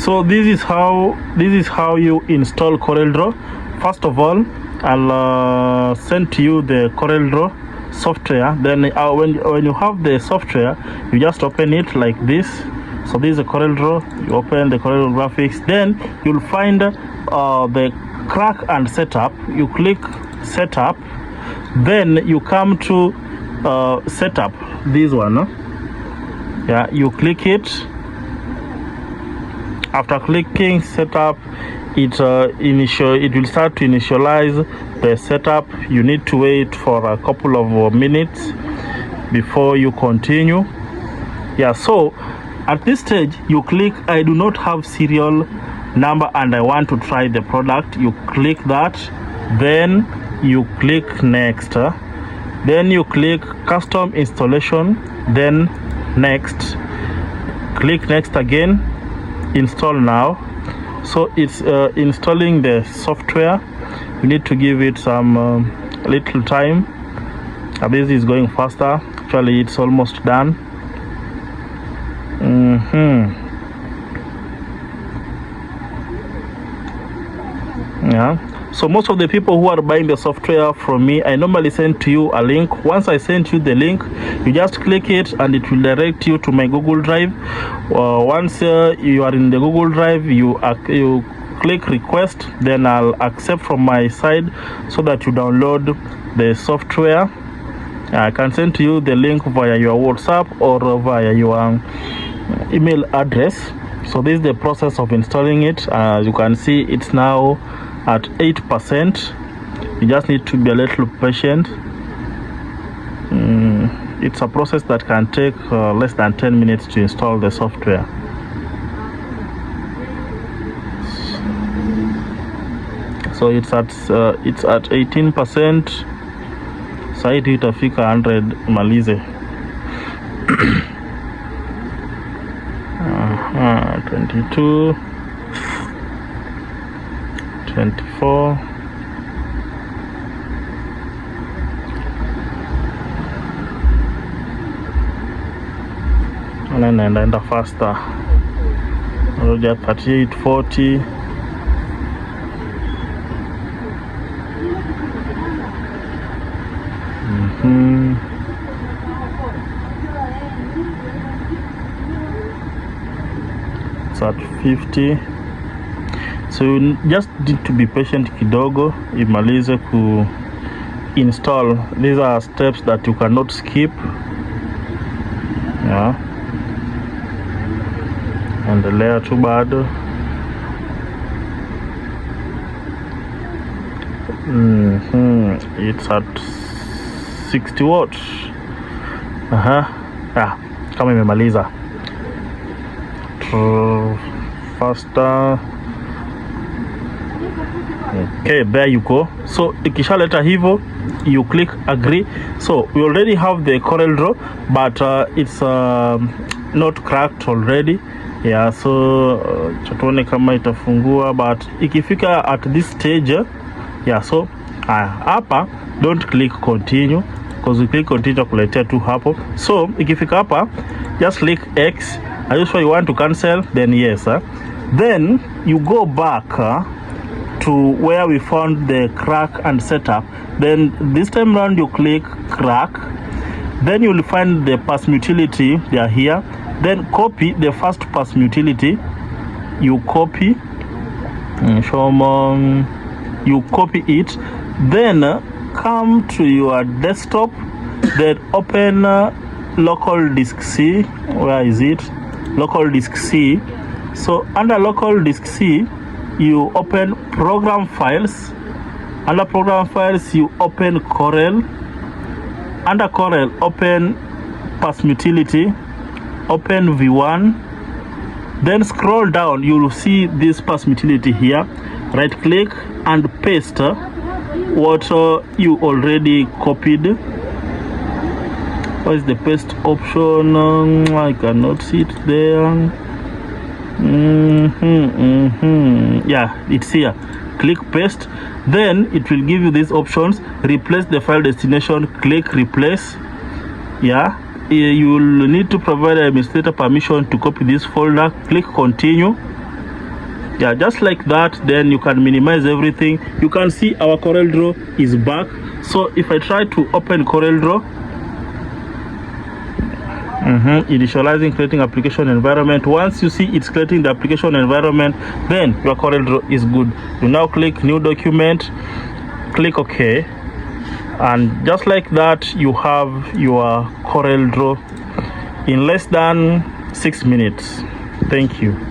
So this is how you install CorelDRAW. First of all, I'll send to you the CorelDRAW software. Then when you have the software, you just open it like this. So this is a CorelDRAW. You open the CorelDRAW graphics. Then you'll find the crack and setup. You click setup. Then you come to setup. This one. Yeah, you click it. After clicking setup, it will start to initialize the setup. You need to wait for a couple of minutes before you continue. Yeah, so at this stage you click I do not have serial number and I want to try the product. You click that, then you click next, then you click custom installation, then next, click next again, install now. So it's installing the software. You need to give it some little time. This is going faster. Actually it's almost done. Yeah, so most of the people who are buying the software from me, I normally send to you a link. Once I send you the link, you just click it and it will direct you to my Google Drive. Once you are in the Google Drive, you click request, then I'll accept from my side so that you download the software. I can send to you the link via your WhatsApp or via your email address. So this is the process of installing it. As you can see, it's now at 8%. You just need to be a little patient. It's a process that can take less than 10 minutes to install the software. So it's at 18%. Site itafika 100 malize. 22, 24, naenda faster. Roja 38, 40. It's at 50. So you just need to be patient kidogo imalize ku install. These are steps that you cannot skip. Yeah, and the layer too bad. It's at 60 watts. Kama imemaliza faster. Okay, there you go. So ikishaleta hivyo, you click agree. So we already have the CorelDRAW, but it's not cracked already. Yeah, so tuone kama itafungua, but ikifika at this stage, yeah, so hapa don't click continue, because you click continue kuletea tu hapo. So ikifika hapa, just click X. Are you sure you want to cancel? Then yes. Then you go back to where we found the crack and setup. Then this time around you click crack. Then you will find the pass utility. They are here. Then copy the first pass utility. You copy. You copy it. Then come to your desktop. Then open local disk C. Where is it? Local disk C. So under local disk C, you open program files. Under program files, you open Corel. Under Corel, open pass utility. Open V1. Then scroll down. You will see this pass utility here. Right click and paste what you already copied. What is the paste option? I cannot see it there. Yeah, it's here. Click paste. Then it will give you these options. Replace the file destination. Click replace. Yeah, you will need to provide administrator permission to copy this folder. Click continue. Yeah, just like that. Then you can minimize everything. You can see our CorelDRAW is back. So if I try to open CorelDRAW, initializing creating application environment, once you see it's creating the application environment, then your CorelDRAW is good. You now click new document, click OK, and just like that you have your CorelDRAW in less than 6 minutes. Thank you.